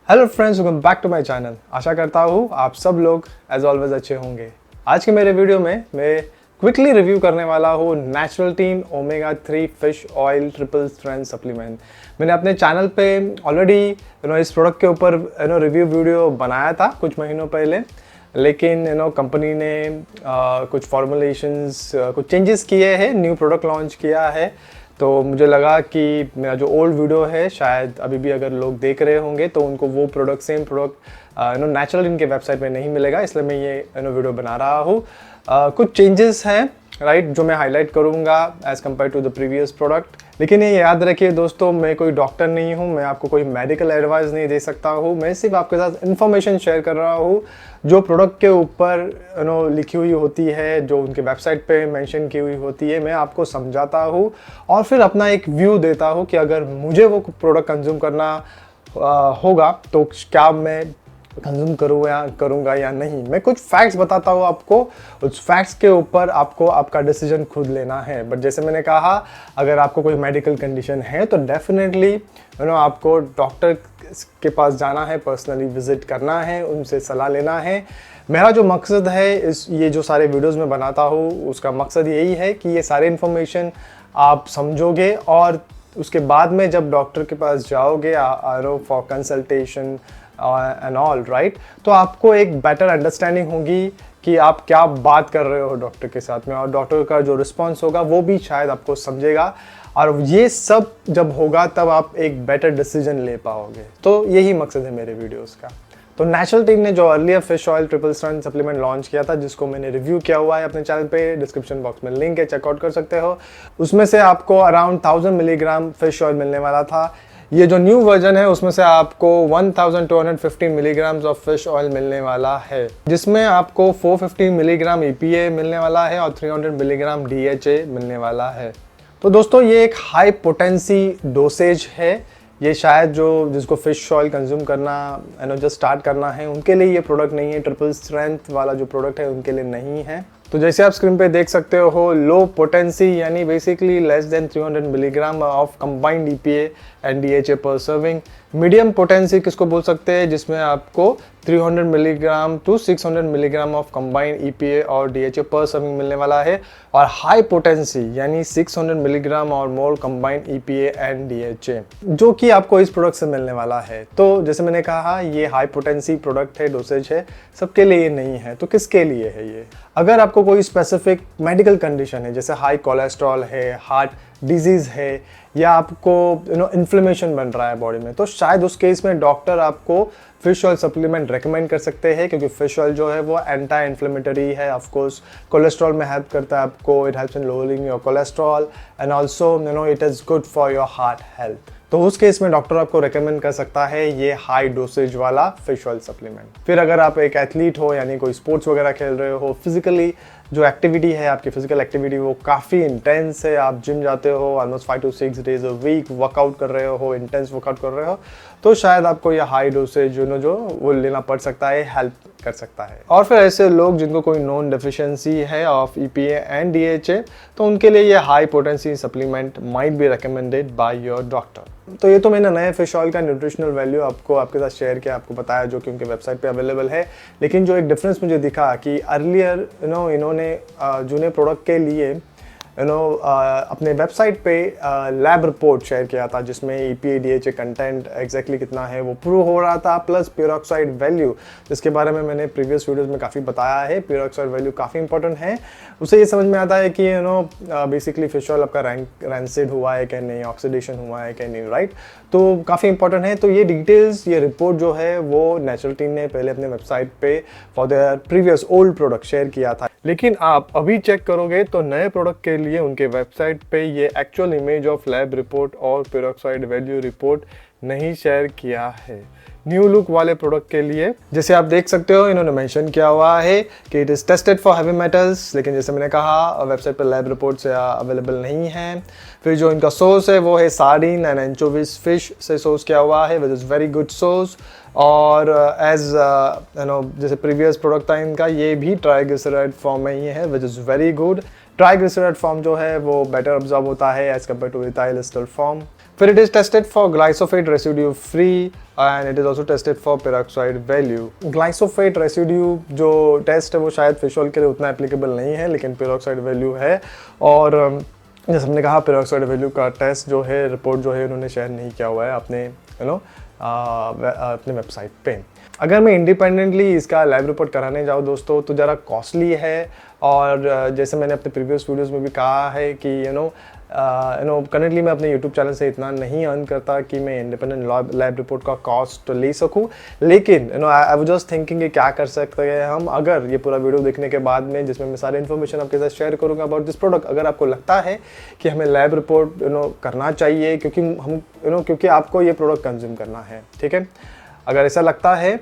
Hello friends, welcome back to my channel. आशा करता हूँ आप सब लोग एज ऑलवेज अच्छे होंगे। आज के मेरे वीडियो में मैं क्विकली रिव्यू करने वाला हूँ नेचुरल्टीन omega 3 fish oil triple strength supplement. मैंने अपने चैनल पे ऑलरेडी इस प्रोडक्ट के ऊपर रिव्यू वीडियो बनाया था कुछ महीनों पहले, लेकिन कंपनी ने कुछ फॉर्मुलेशंस कुछ चेंजेस किए हैं, न्यू प्रोडक्ट लॉन्च किया है। तो मुझे लगा कि मेरा जो ओल्ड वीडियो है शायद अभी भी अगर लोग देख रहे होंगे तो उनको वो प्रोडक्ट सेम प्रोडक्ट नेचुरल इनके वेबसाइट पे नहीं मिलेगा, इसलिए मैं ये वीडियो बना रहा हूँ। कुछ चेंजेस हैं राइट जो मैं हाईलाइट करूँगा as compare to the previous product. लेकिन ये याद रखिए दोस्तों, मैं कोई डॉक्टर नहीं हूँ, मैं आपको कोई मेडिकल एडवाइस नहीं दे सकता हूँ। मैं सिर्फ आपके साथ इन्फॉर्मेशन शेयर कर रहा हूँ जो प्रोडक्ट के ऊपर लिखी हुई होती है, जो उनके वेबसाइट पे मेंशन की हुई होती है। मैं आपको समझाता हूँ और फिर अपना एक व्यू देता हूँ कि अगर मुझे वो प्रोडक्ट कंज्यूम करना होगा तो क्या मैं कंज्यूम करूँगा या नहीं। मैं कुछ फैक्ट्स बताता हूँ आपको, उस फैक्ट्स के ऊपर आपको आपका डिसीजन खुद लेना है। बट जैसे मैंने कहा, अगर आपको कोई मेडिकल कंडीशन है तो डेफिनेटली आपको डॉक्टर के पास जाना है, पर्सनली विजिट करना है, उनसे सलाह लेना है। मेरा जो मकसद है ये जो सारे वीडियोस में बनाता हूँ उसका मकसद यही है कि ये सारे इन्फॉर्मेशन आप समझोगे और उसके बाद में जब डॉक्टर के पास जाओगे for consultation and all right, तो आपको एक बेटर अंडरस्टैंडिंग होगी कि आप क्या बात कर रहे हो डॉक्टर के साथ में, और डॉक्टर का जो रिस्पॉन्स होगा वो भी शायद आपको समझेगा। और ये सब जब होगा तब आप एक बेटर डिसीजन ले पाओगे। तो यही मकसद है मेरे वीडियोस का। तो नेचुरल्टीन ने जो earlier fish oil triple strength supplement launch किया था, जिसको मैंने रिव्यू किया हुआ है अपने चैनल पे, डिस्क्रिप्शन बॉक्स में लिंक है, चेकआउट कर सकते हो। उसमें से आपको अराउंड 1000 मिलीग्राम फिश ऑयल मिलने वाला था। ये जो न्यू वर्जन है उसमें से आपको 1250 मिलीग्राम्स ऑफ फिश ऑयल मिलने वाला है, जिसमें आपको 450 मिलीग्राम EPA मिलने वाला है और 300 मिलीग्राम DHA मिलने वाला है। तो दोस्तों ये एक हाई पोटेंसी डोसेज है। ये शायद जिसको फिश ऑयल कंज्यूम करना जस्ट स्टार्ट करना है उनके लिए ये प्रोडक्ट नहीं है। ट्रिपल स्ट्रेंथ वाला जो प्रोडक्ट है उनके लिए नहीं है। तो जैसे आप स्क्रीन पे देख सकते हो, लो पोटेंसी यानी basically less than 300 milligram of combined EPA and DHA पर सर्विंग। मीडियम पोटेंसी किसको बोल सकते हैं, जिसमें आपको 300 milligram to 600 milligram of combined EPA और DHA पर सर्विंग मिलने वाला है। और हाई पोटेंसी यानी 600 मिलीग्राम और मोर कंबाइंड EPA एंड DHA, जो कि आपको इस प्रोडक्ट से मिलने वाला है। तो जैसे मैंने कहा, ये हाई पोटेंसी प्रोडक्ट है, डोसेज है, सबके लिए ये नहीं है। तो किसके लिए है ये? अगर आपको कोई स्पेसिफिक मेडिकल कंडीशन है, जैसे हाई कोलेस्ट्रॉल है, हार्ट डिजीज़ है, या आपको इन्फ्लेमेशन बन रहा है बॉडी में, तो शायद उस केस में डॉक्टर आपको फिश ऑयल सप्लीमेंट रेकमेंड कर सकते हैं, क्योंकि फिश ऑयल जो है वो एंटी इन्फ्लेमेटरी है। ऑफ कोर्स कोलेस्ट्रॉल में हेल्प करता है आपको, it helps in lowering your cholesterol and also it is good for your heart health. तो उस केस में डॉक्टर आपको रेकमेंड कर सकता है ये हाई डोसेज वाला फिश ऑयल सप्लीमेंट। फिर अगर आप एक एथलीट हो, यानी कोई स्पोर्ट्स वगैरह खेल रहे हो, फिजिकली जो एक्टिविटी है, आपकी फिजिकल एक्टिविटी वो काफ़ी इंटेंस है, आप जिम जाते हो almost 5 to 6 days a week, workout कर रहे हो, इंटेंस वर्कआउट कर रहे हो, तो शायद आपको ये हाई डोसेज जो वो लेना पड़ सकता है, हेल्प कर सकता है। और फिर ऐसे लोग जिनको कोई नोन डेफिशिएंसी है ऑफ EPA एंड DHA, तो उनके लिए ये high potency supplement might be recommended by your doctor. तो ये तो मैंने नए फिश ऑयल का न्यूट्रिशनल वैल्यू आपके साथ शेयर किया, आपको बताया, जो कि उनके वेबसाइट पे अवेलेबल है। लेकिन जो एक डिफरेंस मुझे दिखा कि अर्लियर इन्होंने जूने प्रोडक्ट के लिए अपने वेबसाइट पे लैब रिपोर्ट शेयर किया था, जिसमें EPA DHA कंटेंट एग्जैक्टली कितना है वो प्रूव हो रहा था, प्लस पेरोक्साइड वैल्यू, जिसके बारे में मैंने प्रीवियस वीडियोस में काफ़ी बताया है। पेरोक्साइड वैल्यू काफ़ी इंपॉर्टेंट है। उससे ये समझ में आता है कि बेसिकली फिश ऑयल आपका रैंसिड हुआ है कि नहीं, ऑक्सीडेशन हुआ है कि नहीं, राइट। तो काफ़ी इंपॉर्टेंट है। तो ये डिटेल्स, ये रिपोर्ट जो है वो नेचुरल्टीन ने पहले अपने वेबसाइट पे for their previous old product share किया था। लेकिन आप अभी चेक करोगे तो नए प्रोडक्ट के लिए उनके वेबसाइट पे ये actual image of lab report और पेरोक्साइड वैल्यू रिपोर्ट नहीं शेयर किया है। न्यू लुक वाले प्रोडक्ट के लिए जैसे आप देख सकते हो, इन्होंने मेंशन किया हुआ है कि it is tested for heavy metals, लेकिन जैसे मैंने कहा वेबसाइट पर लैब रिपोर्ट से अवेलेबल नहीं है। फिर जो इनका सोर्स है वो है सार्डिन एंड एंचोविस फिश से सोर्स किया हुआ है, which is very good source. और एज जैसे प्रीवियस प्रोडक्ट था इनका, ये भी ट्राइग्लिसराइड फॉर्म में ही है, which is very good. Triglyceride form जो है वो बेटर ऑब्जॉर्ब होता है as compare to ethyl ester form. फिर it is tested for glyphosate residue free and it is also tested for peroxide value. Glyphosate residue जो test है वो शायद फिश ऑयल के लिए उतना एप्लीकेबल नहीं है, लेकिन पेरोक्साइड वैल्यू है। और जैसे हमने कहा पेरोक्साइड वैल्यू का टेस्ट जो है, रिपोर्ट जो है, उन्होंने शेयर नहीं किया हुआ है अपने अपने वेबसाइट पे। अगर मैं इंडिपेंडेंटली इसका लैब रिपोर्ट कराने जाऊँ दोस्तों तो ज़रा कॉस्टली है, और जैसे मैंने अपने प्रीवियस वीडियोस में भी कहा है कि करंटली मैं अपने यूट्यूब चैनल से इतना नहीं अर्न करता कि मैं इंडिपेंडेंट लैब रिपोर्ट का कॉस्ट ले सकूं। लेकिन आई वाज जस्ट थिंकिंग कि क्या कर सकते हैं हम, अगर ये पूरा वीडियो देखने के बाद में, जिसमें मैं सारी इन्फॉर्मेशन आपके साथ शेयर करूंगा अबाउट दिस प्रोडक्ट, अगर आपको लगता है कि हमें लैब रिपोर्ट करना चाहिए क्योंकि हम क्योंकि आपको ये प्रोडक्ट कंज्यूम करना है, ठीक है, अगर ऐसा लगता है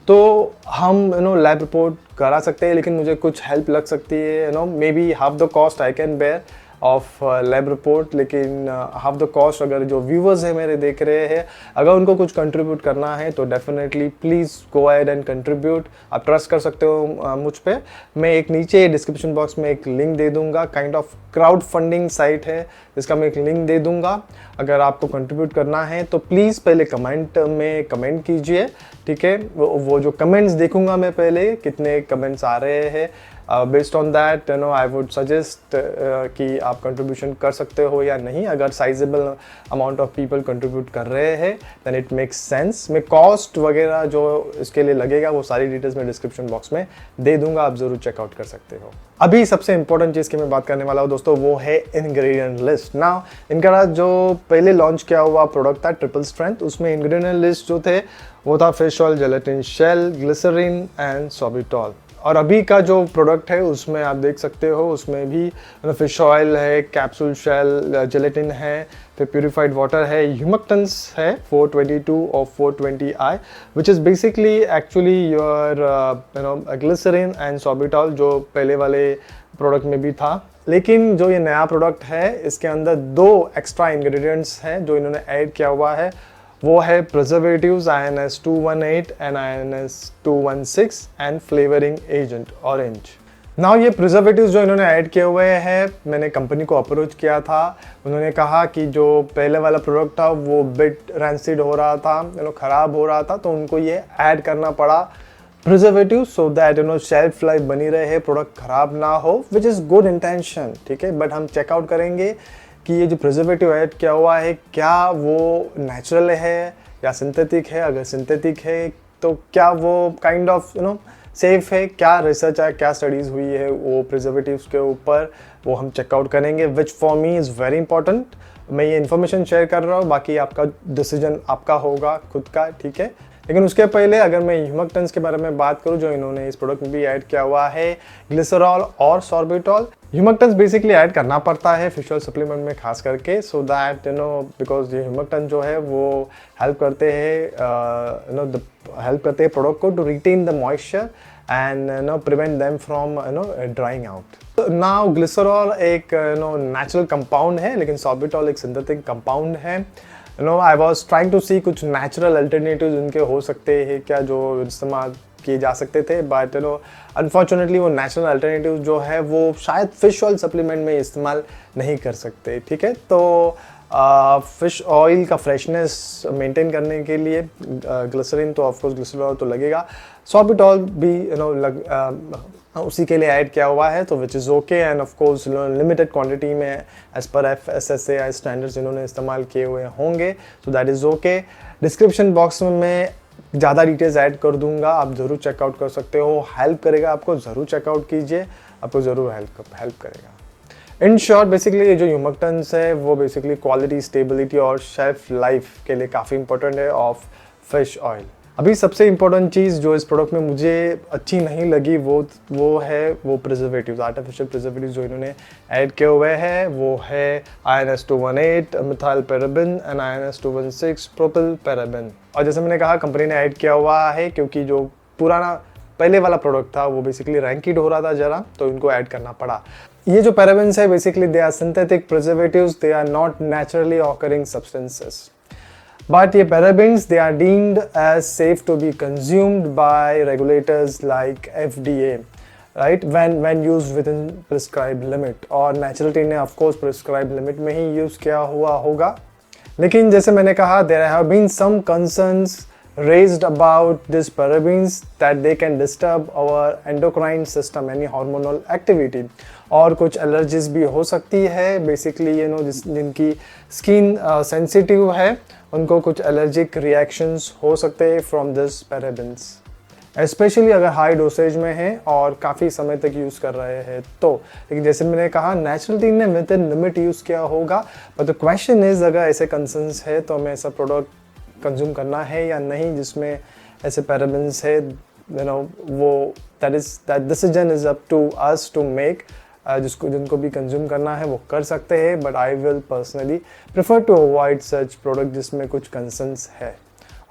तो हम लैब रिपोर्ट करा सकते हैं, लेकिन मुझे कुछ हेल्प लग सकती है, may be half the cost I can bear of lab report, लेकिन हाफ द कॉस्ट अगर जो व्यूवर्स हैं मेरे देख रहे हैं, अगर उनको कुछ कंट्रीब्यूट करना है तो definitely please go ahead and contribute. आप ट्रस्ट कर सकते हो मुझ पे। मैं एक नीचे डिस्क्रिप्शन बॉक्स में एक लिंक दे दूंगा, kind of crowd funding site है जिसका मैं एक लिंक दे दूंगा। अगर आपको कंट्रीब्यूट करना है तो प्लीज़ पहले कमेंट में कमेंट कीजिए, ठीक है। वो जो कमेंट्स देखूंगा मैं पहले कितने कमेंट्स आ रहे हैं, based on that I would suggest कि आप कंट्रीब्यूशन कर सकते हो या नहीं। अगर sizeable amount of people contribute कर रहे हैं देन इट मेक्स सेंस। मैं कॉस्ट वगैरह जो इसके लिए लगेगा वो सारी डिटेल्स मैं डिस्क्रिप्शन बॉक्स में दे दूंगा, आप ज़रूर चेकआउट कर सकते हो। अभी सबसे इंपॉर्टेंट चीज़ की मैं बात करने वाला हूँ दोस्तों, वो है इंग्रेडिएंट लिस्ट। ना इनका जो पहले लॉन्च किया हुआ प्रोडक्ट था ट्रिपल स्ट्रेंथ, उसमें इंग्रेडिएंट लिस्ट जो थे वो था fish oil, gelatin shell, glycerin and sorbitol. और अभी का जो प्रोडक्ट है उसमें आप देख सकते हो, उसमें भी फिश ऑयल है, कैप्सूल शेल, जेलेटिन है, फिर प्यूरिफाइड वाटर है, ह्यूमक्टेंस है 422 और 420i, which is basically actually your glycerin and sorbitol जो पहले वाले प्रोडक्ट में भी था। लेकिन जो ये नया प्रोडक्ट है इसके अंदर 2 एक्स्ट्रा इंग्रेडिएंट्स हैं जो इन्होंने ऐड किया हुआ है, वो है preservatives INS-218 and INS-216 and flavouring agent orange. Now ये प्रिजर्वेटिव्स जो इन्होंने ऐड किए हुए हैं, मैंने कंपनी को अप्रोच किया था, उन्होंने कहा कि जो पहले वाला प्रोडक्ट था वो बिट रैंसिड हो रहा था, ख़राब हो रहा था, तो उनको ये ऐड करना पड़ा preservative so that shelf life बनी रहे, प्रोडक्ट ख़राब ना हो, विच इज़ गुड इंटेंशन, ठीक है। बट हम चेकआउट करेंगे कि ये जो प्रिजर्वेटिव ऐड किया हुआ है क्या वो नेचुरल है या सिंथेटिक है। अगर सिंथेटिक है तो क्या वो काइंड ऑफ सेफ है, क्या रिसर्च है, क्या स्टडीज़ हुई है वो प्रिजर्वेटिव्स के ऊपर, वो हम चेकआउट करेंगे, which for me is very important. मैं ये इन्फॉर्मेशन शेयर कर रहा हूँ, बाकी आपका डिसीजन आपका होगा खुद का, ठीक है। लेकिन उसके पहले अगर मैं ह्यूमक्टेंस के बारे में बात करूं जो इन्होंने इस प्रोडक्ट में भी ऐड किया हुआ है, ग्लिसरॉल और सॉर्बिटॉल। ह्यूमक्टेंस बेसिकली ऐड करना पड़ता है फिश ऑयल सप्लीमेंट में खास करके, सो दैट बिकॉज ये ह्यूमक्टेंस जो है वो हेल्प करते हैं हेल्प करते हैं प्रोडक्ट को to retain the moisture and prevent them from drying out. Now glycerol एक नेचुरल कंपाउंड है, लेकिन सॉर्बिटॉल एक सिंथेटिक कंपाउंड है। I was trying to see कुछ नेचुरल अल्टरनेटिव उनके हो सकते हैं क्या जो इस्तेमाल किए जा सकते थे, बट अनफॉर्चुनेटली वो नेचुरल अल्टरनेटिव जो है वो शायद फिश ऑयल सप्लीमेंट में इस्तेमाल नहीं कर सकते, ठीक है। तो फिश ऑयल का फ्रेशनेस मेंटेन करने के लिए ग्लिसरीन तो ऑफकोर्स ग्लिसरॉल तो लगेगा, सॉर्बिटॉल भी उसी के लिए ऐड किया हुआ है, तो which is okay end of course limited quantity में एज पर FSSAI स्टैंडर्ड्स इन्होंने इस्तेमाल किए हुए होंगे, so that is okay. Description box में मैं ज़्यादा डिटेल्स ऐड कर दूंगा, आप ज़रूर चेकआउट कर सकते हो, हेल्प करेगा आपको, ज़रूर चेकआउट कीजिए, आपको ज़रूर हेल्प करेगा। इन शॉर्ट बेसिकली ये जो ह्यूमक्टेंस है वो बेसिकली क्वालिटी, स्टेबिलिटी और शेल्फ लाइफ के लिए काफ़ी इंपॉर्टेंट है ऑफ फिश ऑयल। अभी सबसे इम्पोर्टेंट चीज़ जो इस प्रोडक्ट में मुझे अच्छी नहीं लगी वो है वो प्रिजर्वेटिव्स, आर्टिफिशियल प्रिजर्वेटिव्स जो इन्होंने ऐड किए हुए हैं, वो है INS-218 methyl paraben and INS-216 propyl paraben. और जैसे मैंने कहा कंपनी ने ऐड किया हुआ है क्योंकि जो पुराना पहले वाला प्रोडक्ट था वो बेसिकली रैंकिड हो रहा था ज़रा, तो इनको ऐड करना पड़ा। ये जो पैराबेन्स है basically they are synthetic preservatives, they are not naturally occurring substances, but your parabens they are deemed as safe to be consumed by regulators like FDA, right, when used within prescribed limit, और naturality ने of course prescribed limit में ही use किया हुआ होगा, लेकिन जैसे मैंने कहा, there have been some concerns raised about these parabens that they can disturb our endocrine system, any hormonal activity, और कुछ एलर्जीज भी हो सकती है बेसिकली जिनकी स्किन सेंसिटिव है उनको कुछ एलर्जिक रिएक्शंस हो सकते हैं फ्रॉम दिस पैराबेन्स, स्पेशली अगर हाई डोसेज में है और काफ़ी समय तक यूज़ कर रहे हैं तो। लेकिन जैसे मैंने कहा, नेचुरल टीन ने विद इन लिमिट यूज़ किया होगा, बट द क्वेश्चन इज अगर ऐसे कंसर्न्स है तो हमें ऐसा प्रोडक्ट कंज्यूम करना है या नहीं जिसमें ऐसे पैराबेन्स है, वो that decision is up to us to make. जिनको भी कंज्यूम करना है वो कर सकते हैं, but I will personally prefer to avoid such product जिसमें कुछ कंसर्न्स है।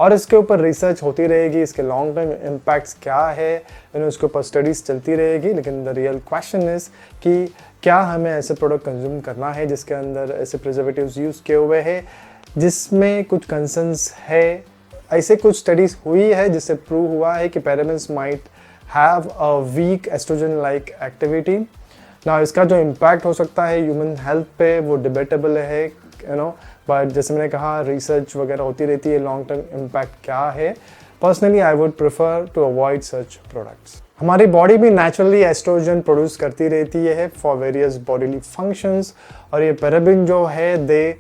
और इसके ऊपर रिसर्च होती रहेगी, इसके लॉन्ग टर्म इम्पैक्ट्स क्या है, उसके ऊपर स्टडीज़ चलती रहेगी। लेकिन द रियल क्वेश्चन इज़ कि क्या हमें ऐसे प्रोडक्ट कंज्यूम करना है जिसके अंदर ऐसे प्रिजर्वेटिव्स यूज़ किए हुए हैं जिसमें कुछ कंसर्न्स है। ऐसे कुछ स्टडीज़ हुई है जिससे प्रूव हुआ है कि parabens might have a weak estrogen like activity. ना इसका जो इम्पैक्ट हो सकता है ह्यूमन हेल्थ पे वो डिबेटेबल है, बट जैसे मैंने कहा रिसर्च वगैरह होती रहती है, लॉन्ग टर्म इम्पैक्ट क्या है। Personally I would prefer to avoid such products. हमारी बॉडी भी नेचुरली एस्ट्रोजन प्रोड्यूस करती रहती है फॉर वेरियस बॉडीली फंक्शंस, और ये पैराबेन जो है दे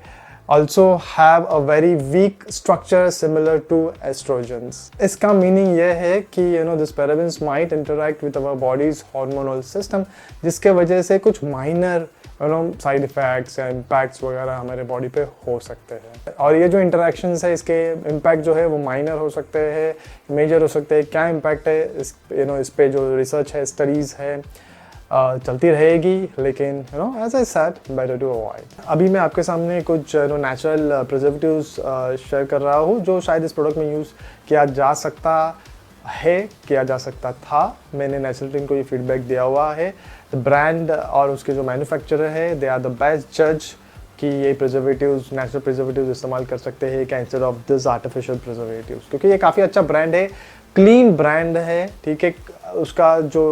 also have a very weak structure similar to estrogens. इसका मीनिंग ये है कि this parabens might interact with our body's hormonal system, जिसके वजह से कुछ माइनर साइड इफेक्ट्स या इम्पैक्ट्स वगैरह हमारे बॉडी पे हो सकते हैं। और ये जो इंटरेक्शंस है इसके इम्पैक्ट जो है वो माइनर हो सकते हैं, मेजर हो सकते हैं। क्या इम्पैक्ट है इस पे जो रिसर्च है, स्टडीज़ है, चलती रहेगी, लेकिन as I said better to avoid. अभी मैं आपके सामने कुछ नेचुरल प्रिजर्वेटिव्स शेयर कर रहा हूँ जो शायद इस प्रोडक्ट में यूज़ किया जा सकता है, किया जा सकता था। मैंने नेचुरल टीम को ये फीडबैक दिया हुआ है। ब्रांड और उसके जो मैन्युफैक्चरर है दे आर द बेस्ट जज कि ये प्रिजर्वेटिव्स, नेचुरल प्रिजर्वेटिव्स इस्तेमाल कर सकते हैं क्या instead of this artificial preservatives, क्योंकि ये काफ़ी अच्छा ब्रांड है, क्लीन ब्रांड है। ठीक है, उसका जो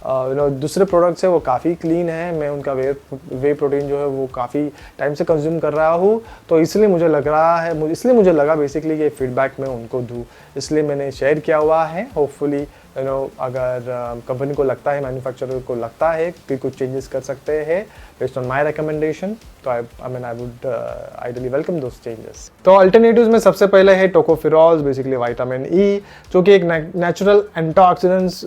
दूसरे प्रोडक्ट्स है वो काफ़ी क्लीन है। मैं उनका वे प्रोटीन जो है वो काफ़ी टाइम से कंज्यूम कर रहा हूँ, तो इसलिए मुझे लगा बेसिकली ये फीडबैक मैं उनको दूँ, इसलिए मैंने शेयर किया हुआ है। होपफुली अगर कंपनी को लगता है, मैन्युफैक्चरर को लगता है कि कुछ चेंजेस कर सकते हैं बेस्ड ऑन माय रिकमेंडेशन, तो I would ideally welcome those changes. तो अल्टरनेटिव्स में सबसे पहले है टोकोफेरॉल, बेसिकली विटामिन ई, जो कि एक नेचुरल एंटीऑक्सीडेंट्स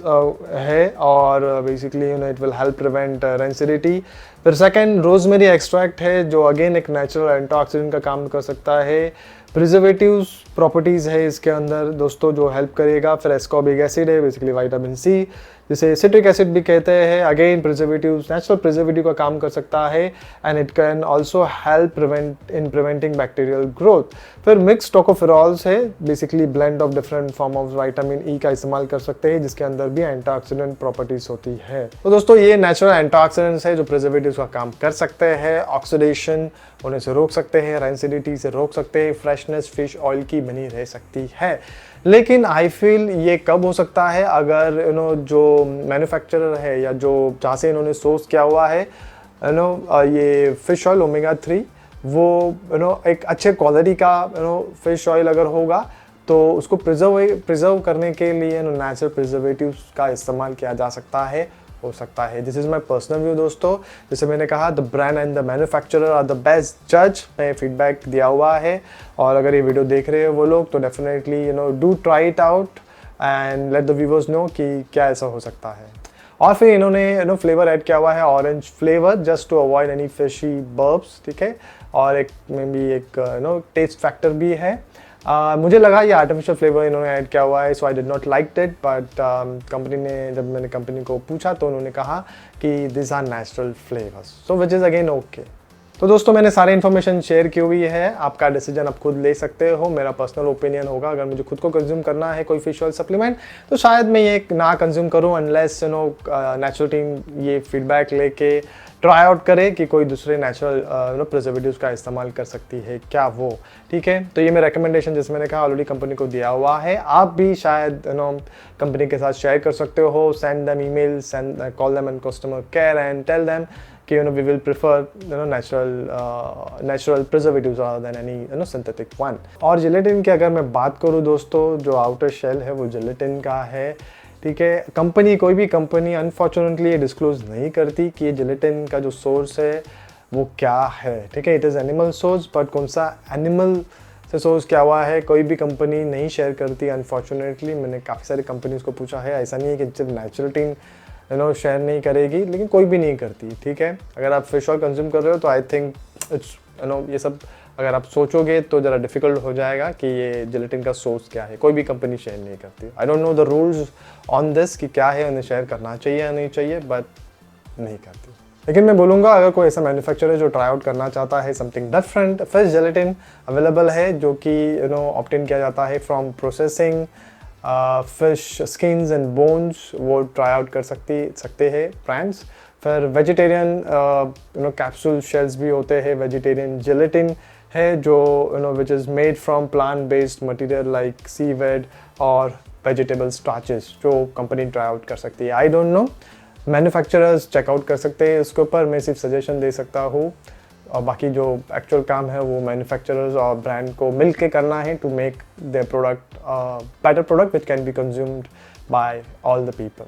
है और basically it will help prevent rancidity. फिर सेकंड रोजमेरी एक्सट्रैक्ट है जो अगेन एक नेचुरल एंटीऑक्सीडेंट का काम कर सकता है। प्रिजर्वेटिव्स प्रॉपर्टीज़ है इसके अंदर दोस्तों जो हेल्प करेगा। फिर एस्कॉर्बिक एसिड है, बेसिकली विटामिन सी, जिसे सिट्रिक एसिड भी कहते हैं। अगेन प्रिजर्वेटिव्स, नेचुरल प्रिजर्वेटिव का काम कर सकता है and it can also help preventing bacterial growth. फिर मिक्स टोकोफेरॉल्स है, basically blend of different form of vitamin E का इस्तेमाल कर सकते हैं जिसके अंदर भी एंटीऑक्सीडेंट प्रॉपर्टीज होती है। तो दोस्तों ये नेचुरल एंटीऑक्सीडेंट्स है जो प्रिजर्वेटिव्स का काम कर सकते हैं, ऑक्सीडेशन होने से रोक सकते हैं, रेंसिडिटी से रोक सकते हैं, फ्रेशनेस फिश ऑयल की बनी रह सकती है। लेकिन आई फील ये कब हो सकता है अगर जो मैन्युफैक्चरर है या जो जहाँ से इन्होंने सोर्स किया हुआ है ये फिश ऑयल ओमेगा 3 वो एक अच्छे क्वालिटी का फिश ऑयल अगर होगा तो उसको प्रिजर्व करने के लिए नेचुरल प्रिजर्वेटिव्स का इस्तेमाल किया जा सकता है, हो सकता है। This is my personal view दोस्तों। जैसे मैंने कहा the brand and the manufacturer are the best जज, मैं फीडबैक दिया हुआ है। और अगर ये वीडियो देख रहे हो वो लोग तो definitely do try it out and let the viewers know कि क्या ऐसा हो सकता है। और फिर इन्होंने फ्लेवर ऐड किया हुआ है orange flavour just to avoid any fishy burps, ठीक है। और एक में भी एक टेस्ट फैक्टर भी है। मुझे लगा ये आर्टिफिशियल फ्लेवर इन्होंने ऐड किया हुआ है, so I did not like it, but company ने जब मैंने कंपनी को पूछा तो उन्होंने कहा कि this are natural flavours, so which is again okay. तो दोस्तों मैंने सारी इन्फॉर्मेशन शेयर की हुई है, आपका डिसीजन आप खुद ले सकते हो। मेरा पर्सनल ओपिनियन होगा अगर मुझे खुद को कंज्यूम करना है कोई फिश ऑयल सप्लीमेंट तो शायद मैं ये ना कंज्यूम करूँ अनलेस नेचुरल टीम ये फीडबैक लेके ट्राई आउट करे कि कोई दूसरे नेचुरल प्रिजर्वेटिव्स का इस्तेमाल कर सकती है क्या वो, ठीक है। तो ये मेरा रिकमेंडेशन जैसे मैंने कहा ऑलरेडी कंपनी को दिया हुआ है, आप भी शायद कंपनी के साथ शेयर कर सकते हो। Send them email, call them and customer care and tell them कि we will prefer natural preservatives rather than any synthetic one. और जिलेटिन की अगर मैं बात करूँ दोस्तों, जो आउटर शेल है वो जिलेटिन का है, ठीक है। कंपनी, कोई भी कंपनी अनफॉर्चुनेटली ये डिस्क्लोज नहीं करती कि ये जिलेटिन का जो सोर्स है वो क्या है, ठीक है। It is animal source, but कौन सा एनिमल से सोर्स क्या हुआ है कोई भी कंपनी नहीं शेयर करती अनफॉर्चुनेटली। मैंने काफ़ी सारी कंपनीज को पूछा है, ऐसा नहीं है कि सिर्फ नेचुरल टीम शेयर नहीं करेगी, लेकिन कोई भी नहीं करती, ठीक है। अगर आप फिश ऑयल कंज्यूम कर रहे हो तो आई थिंक इट्स ये सब अगर आप सोचोगे तो ज़रा डिफिकल्ट हो जाएगा कि ये जिलेटिन का सोर्स क्या है। कोई भी कंपनी शेयर नहीं करती। आई don't know the rules on this कि क्या है, उन्हें शेयर करना चाहिए या नहीं चाहिए, बट नहीं करती। लेकिन मैं बोलूँगा अगर कोई ऐसा मैन्युफैक्चरर है जो ट्राई आउट करना चाहता है something different, fish gelatin available है जो कि ऑब्टेन किया जाता है from processing fish skins and bones, वो ट्राई आउट कर सकते हैं ब्रांड्स। फिर वेजिटेरियन कैप्सूल शेल्स भी होते हैं, वेजिटेरियन जिलेटिन है जो which is made from plant based material like seaweed और वेजिटेबल स्टार्चेस, जो कंपनी ट्राई आउट कर सकती है। I don't know, manufacturers check out कर सकते हैं इसके ऊपर, मैं सिर्फ सजेशन दे सकता हूँ। और बाकी जो एक्चुअल काम है वो मैन्युफैक्चरर्स और ब्रांड को मिल के करना है to make their product better product which can be consumed by all the people.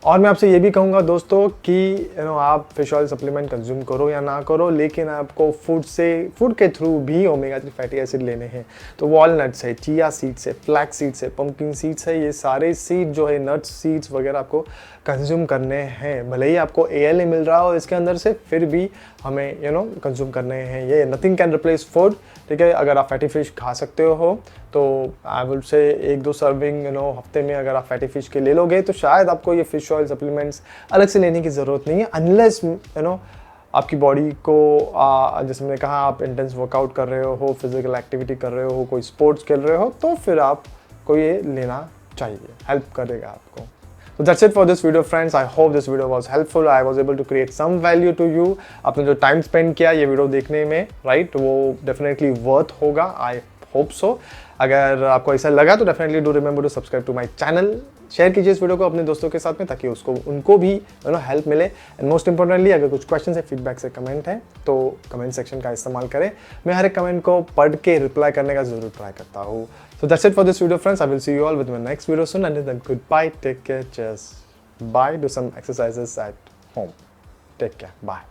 और मैं आपसे ये भी कहूँगा दोस्तों कि आप फिश ऑयल सप्लीमेंट कंज्यूम करो या ना करो, लेकिन आपको फूड के थ्रू भी ओमेगा 3 फैटी एसिड लेने हैं। तो वॉलनट्स है, चिया सीड्स है, फ्लैक्स सीड्स है, पंपकिन सीड्स है, ये सारे सीड जो है नट्स सीड्स वगैरह आपको कंज्यूम करने हैं। भले ही आपको ALA मिल रहा हो इसके अंदर से, फिर भी हमें कंज्यूम करने हैं। ये नथिंग कैन रिप्लेस फूड, ठीक है। अगर आप फैटी फिश खा सकते हो तो आई वुड से 1-2 सर्विंग हफ्ते में अगर आप फैटी फिश के ले लोगे तो शायद आपको ये फिश ऑयल सप्लीमेंट्स अलग से लेने की ज़रूरत नहीं है, अनलेस आपकी बॉडी को जैसे मैंने कहा आप इंटेंस वर्कआउट कर रहे हो, फिजिकल एक्टिविटी कर रहे हो, कोई स्पोर्ट्स खेल रहे हो, तो फिर आपको ये लेना चाहिए, हेल्प करेगा आपको। So that's it for this video friends. I hope this video was helpful. I was able to create some value to you. आपने जो टाइम स्पेंड किया ये वीडियो देखने में, राइट, वो डेफिनेटली वर्थ होगा। I hope so. अगर आपको ऐसा लगा तो definitely do remember to subscribe to my channel. Share कीजिए इस वीडियो को अपने दोस्तों के साथ में ताकि उनको भी हेल्प मिले। एंड मोस्ट इंपॉर्टेंटली अगर कुछ क्वेश्चन है, फीडबैक से कमेंट है तो कमेंट सेक्शन का इस्तेमाल करें। मैं हर एक कमेंट को पढ़ के रिप्लाई करने का जरूर ट्राई करता हूँ। So that's it for this video friends. I will see you all with my next video soon. Until then, goodbye, take care, cheers, bye. Do some exercises at home. Take care, bye.